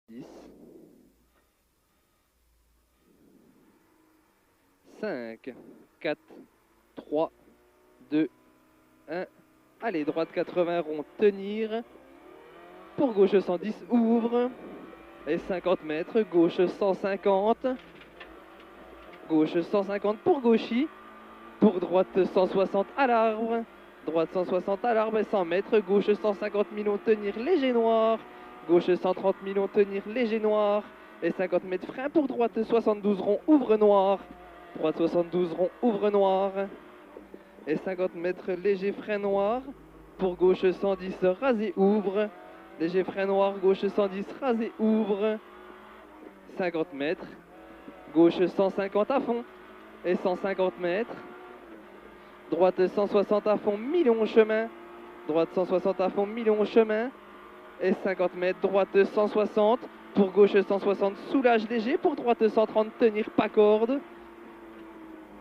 10, 5, 4, 3, 2, 1. Allez, droite 80 rond, tenir. Pour gauche 110, ouvre. Et 50 mètres, gauche 150. Gauche 150 pour gauchy. Pour droite 160 à l'arbre. Droite 160 à l'arbre et 100 mètres. Gauche 150 millions, tenir léger noir. Gauche 130 millions, tenir léger noir. Et 50 mètres frein pour droite 72 rond, ouvre noir. Droite 72 rond, ouvre noir. Et 50 mètres léger frein noir. Pour gauche 110, rasé, ouvre. Léger frein noir, gauche 110, rasé, ouvre. 50 mètres. Gauche 150 à fond. Et 150 mètres. Droite 160 à fond, million au chemin. Droite 160 à fond, million au chemin. Et 50 mètres, droite 160. Pour gauche 160, soulage léger. Pour droite 130, tenir pas corde.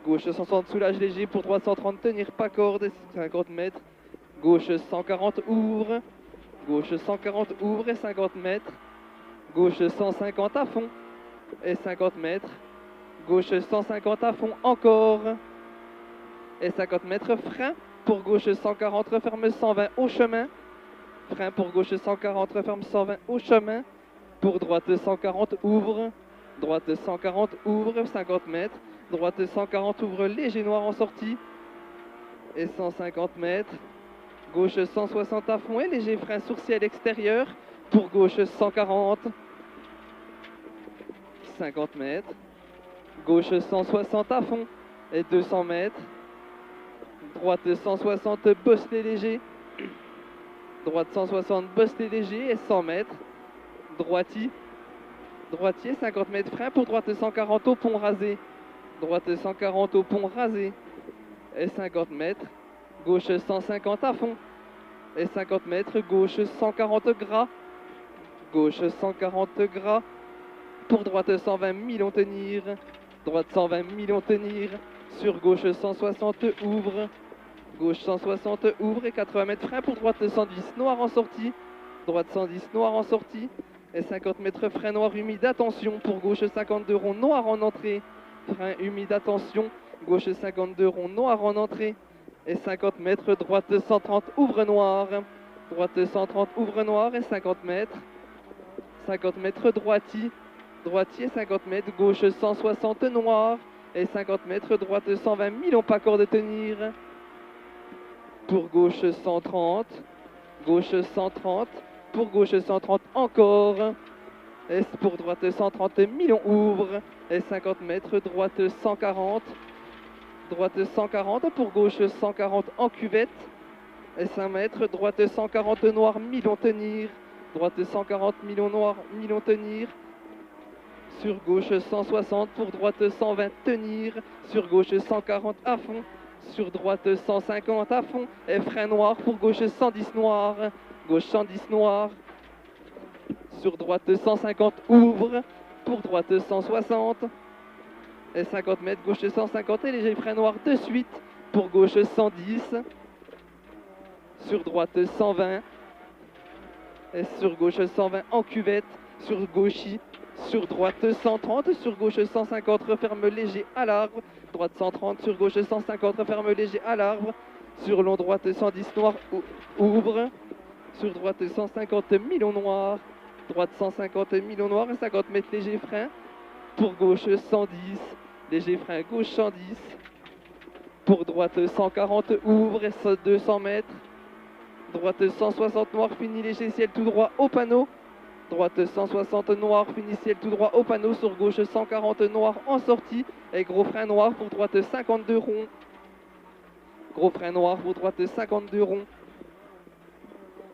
Gauche 160, soulage léger. Pour droite 130, tenir pas corde. 50 mètres. Gauche 140, ouvre. Gauche 140, ouvre et 50 mètres. Gauche 150 à fond. Et 50 mètres. Gauche 150 à fond, encore. Et 50 mètres, frein. Pour gauche 140, referme 120 au chemin. Frein pour gauche 140, referme 120 au chemin. Pour droite 140, ouvre. Droite 140, ouvre, 50 mètres. Droite 140, ouvre, léger noir en sortie. Et 150 mètres. Gauche 160 à fond et léger frein sourcier extérieur. Pour gauche 140. 50 mètres. Gauche 160 à fond et 200 mètres. Droite 160, bosselet léger. Droite 160, bosselet léger et 100 mètres. Droitier. Droitier, 50 mètres frein pour droite 140 au pont rasé. Droite 140 au pont rasé. Et 50 mètres. Gauche 150 à fond. Et 50 mètres. Gauche 140 gras. Gauche 140 gras. Pour droite 120 millions tenir. Droite 120 millions tenir. Sur gauche 160 ouvre. Gauche 160 ouvre et 80 mètres frein pour droite 110 noir en sortie. Droite 110 noir en sortie. Et 50 mètres frein noir humide, attention. Pour gauche 52 rond noir en entrée. Frein humide, attention. Gauche 52 rond noir en entrée. Et 50 mètres droite 130 ouvre noir. Droite 130 ouvre noir et 50 mètres. 50 mètres droitier. Droitier 50 mètres. Gauche 160 noir. Et 50 mètres droite 120 millions pas corps de tenir. Pour gauche 130, gauche 130, pour gauche 130 encore, et pour droite 130 millions ouvre, et 50 mètres, droite 140, droite 140, pour gauche 140 en cuvette, et 5 mètres, droite 140 noir, millions tenir, droite 140 millions noir, millions tenir, sur gauche 160, pour droite 120 tenir, sur gauche 140 à fond, sur droite 150 à fond et frein noir pour gauche 110 noir, gauche 110 noir, sur droite 150 ouvre, pour droite 160 et 50 mètres, gauche 150 et léger frein noir de suite, pour gauche 110, sur droite 120 et sur gauche 120 en cuvette, sur gauchy, sur droite 130, sur gauche 150, referme léger à l'arbre, droite 130, sur gauche 150, referme léger à l'arbre, sur long droite 110 noir, ouvre, sur droite 150 millions noir, droite 150 millions noir et 50 mètres léger frein, pour gauche 110, léger frein gauche 110, pour droite 140 ouvre et 200 mètres, droite 160 noir, fini léger ciel tout droit au panneau, droite 160 noir, fini ciel tout droit au panneau, sur gauche 140 noir en sortie, et gros frein noir pour droite 52 rond. Gros frein noir pour droite 52 rond.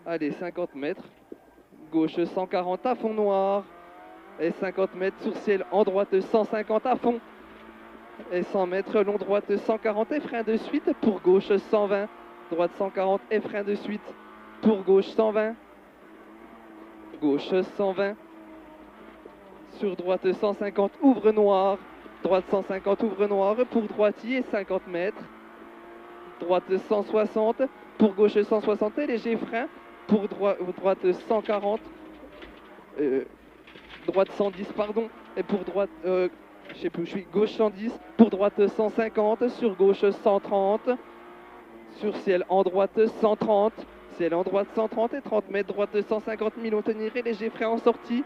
Allez, 50 mètres. Gauche 140 à fond noir. Et 50 mètres sur ciel en droite 150 à fond. Et 100 mètres long droite 140 et frein de suite pour gauche 120. Droite 140 et frein de suite pour gauche 120. Gauche 120. Sur droite 150 ouvre noir. Droite 150 ouvre noir pour droitier 50 mètres. Droite 160 pour gauche 160 et léger frein pour droite 140. droite 110 pardon, et pour droite, je sais plus où je suis, gauche 110, pour droite 150, sur gauche 130, sur ciel en droite 130, ciel en droite 130 et 30 mètres, droite 150, Milon tenir et léger frein en sortie,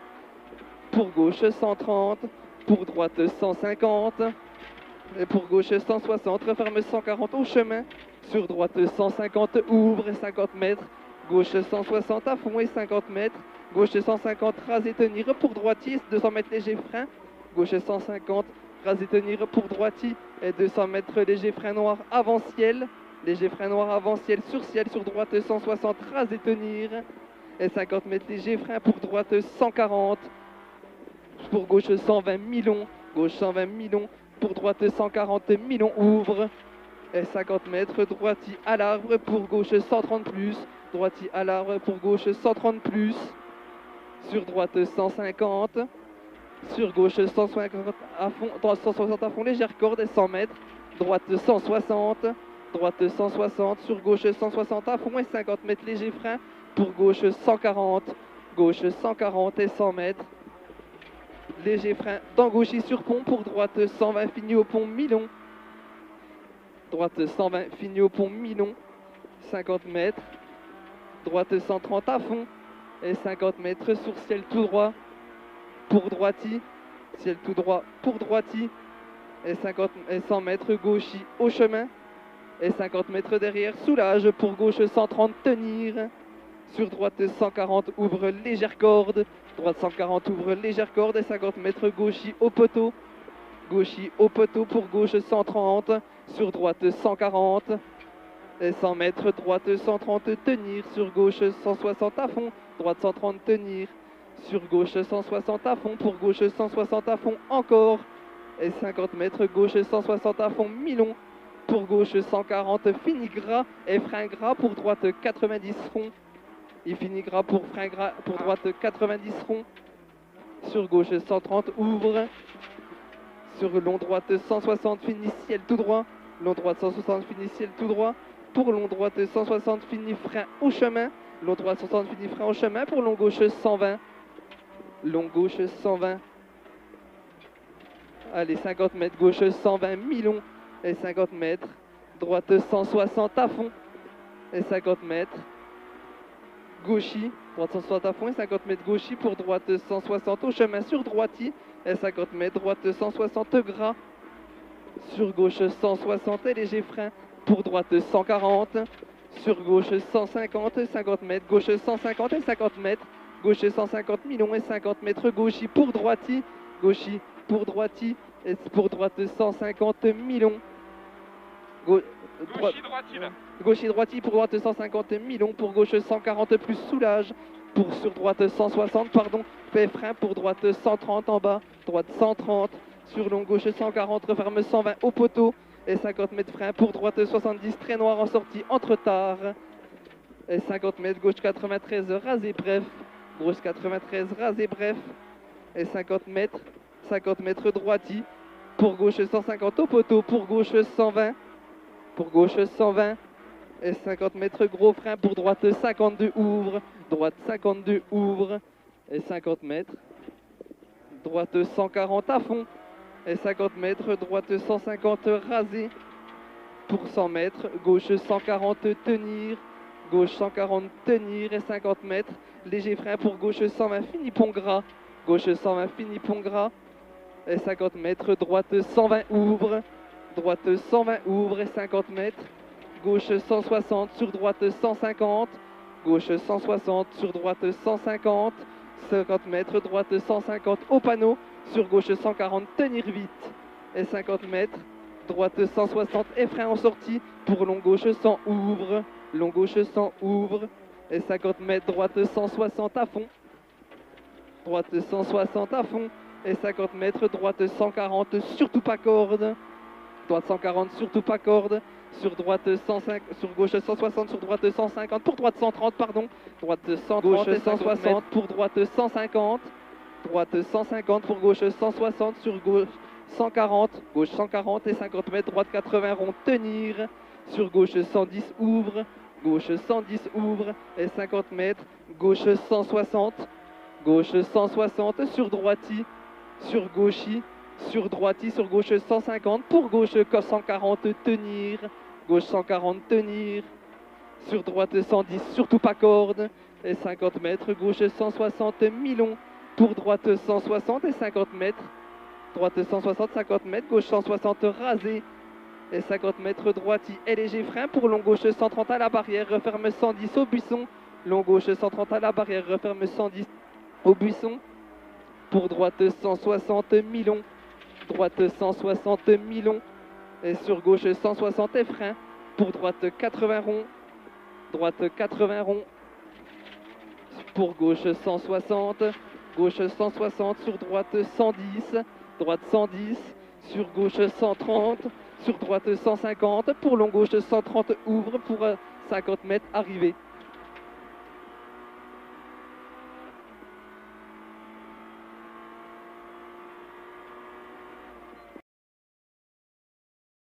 pour gauche 130, pour droite 150, et pour gauche 160, referme 140 au chemin, sur droite 150, ouvre 50 mètres, gauche 160 à fond et 50 mètres, gauche 150, rase et tenir pour droitier, 200 mètres léger frein, gauche 150, rase et tenir pour droitier, et 200 mètres léger frein noir avant ciel, léger frein noir avant ciel, sur droite 160, rase et tenir, et 50 mètres léger frein pour droite 140, pour gauche 120 Milon, gauche 120 Milon, pour droite 140 Milon ouvre, et 50 mètres, droitier à l'arbre pour gauche 130 plus, droitier à l'arbre pour gauche 130 plus, sur droite 150, sur gauche 150 à fond, droite 160 à fond, légère corde et 100 mètres, droite 160, droite 160, sur gauche 160 à fond et 50 mètres léger frein, pour gauche 140 et 100 mètres, léger frein d'engauchis sur pont, pour droite 120 fini au pont Milon, droite 120 fini au pont Milon, 50 mètres, droite 130 à fond et 50 mètres sur ciel tout droit pour droitier, ciel tout droit pour droitier et 100 mètres gauchis au chemin et 50 mètres derrière soulage pour gauche 130 tenir, sur droite 140 ouvre légère corde, droite 140 ouvre légère corde et 50 mètres gauchis au poteau pour gauche 130, sur droite 140 et 100 mètres, droite 130 tenir, sur gauche 160 à fond, droite 130 tenir, sur gauche 160 à fond, pour gauche 160 à fond encore, et 50 mètres, gauche 160 à fond, Milon, pour gauche 140, fini gras et frein gras, pour droite 90 rond, il finit gras pour frein gras, pour droite 90 rond, sur gauche 130 ouvre, sur long droite 160 fini ciel tout droit, long droite 160 fini ciel tout droit, pour long droite 160 fini frein au chemin, long droite 160 fini frein au chemin, pour long gauche 120, long gauche 120, allez 50 mètres, gauche 120 Milon et 50 mètres, droite 160 à fond et 50 mètres, gauchis, droite 160 à fond et 50 mètres gauchis, pour droite 160 au chemin sur droitier et 50 mètres, droite 160 gras, sur gauche 160 et léger frein, pour droite 140, sur gauche 150, 50 mètres, gauche 150 et 50 mètres, gauche 150 Milon et 50 mètres gauchis pour droitier, et pour droite 150 Milon, gauchis droitier pour droite 150 Milon, pour gauche 140 plus soulage, pour sur droite 160 pardon, fait frein pour droite 130 en bas, droite 130, sur long gauche 140, referme 120 au poteau, et 50 mètres frein pour droite 70, très noir en sortie entre tard, et 50 mètres gauche 93 rasé bref, gauche 93 rasé bref, et 50 mètres droitier, pour gauche 150 au poteau, pour gauche 120, et 50 mètres gros frein pour droite 52 ouvre, droite 52 ouvre, et 50 mètres, droite 140 à fond, et 50 mètres, droite 150 rasé, pour 100 mètres, gauche 140 tenir, gauche 140 tenir et 50 mètres, léger frein pour gauche 120 fini pont gras, gauche 120 fini pont gras, et 50 mètres, droite 120 ouvre, droite 120 ouvre et 50 mètres, gauche 160 sur droite 150, gauche 160 sur droite 150, 50 mètres, droite 150 au panneau, sur gauche 140 tenir vite, et 50 mètres, droite 160 et frein en sortie, pour long gauche 100 ouvre, long gauche 100 ouvre, et 50 mètres, droite 160 à fond, droite 160 à fond, et 50 mètres, droite 140 surtout pas corde, droite 140 surtout pas corde, sur droite 105, sur gauche 160, sur droite 150, pour droite 130 pardon, droite 130 gauche 160, pour droite 150, droite 150 pour gauche 160, sur gauche 140, gauche 140 et 50 mètres, droite 80 rond tenir, sur gauche 110 ouvre, gauche 110 ouvre et 50 mètres, gauche 160, gauche 160, sur droiti, sur gauchi, sur droiti, sur gauche 150, pour gauche 140, tenir, gauche 140, tenir, sur droite 110, surtout pas corde, et 50 mètres, gauche 160, mi-long, pour droite 160 et 50 mètres, droite 160, 50 mètres, gauche 160, rasé, et 50 mètres, droiti et léger frein, pour long gauche 130 à la barrière, referme 110 au buisson, long gauche 130 à la barrière, referme 110 au buisson, pour droite 160, mi-long, droite 160, mi-long, et sur gauche 160 et frein, pour droite 80 rond, droite 80 rond, pour gauche 160, gauche 160, sur droite 110, droite 110, sur gauche 130, sur droite 150, pour long gauche 130 ouvre pour 50 mètres arrivé.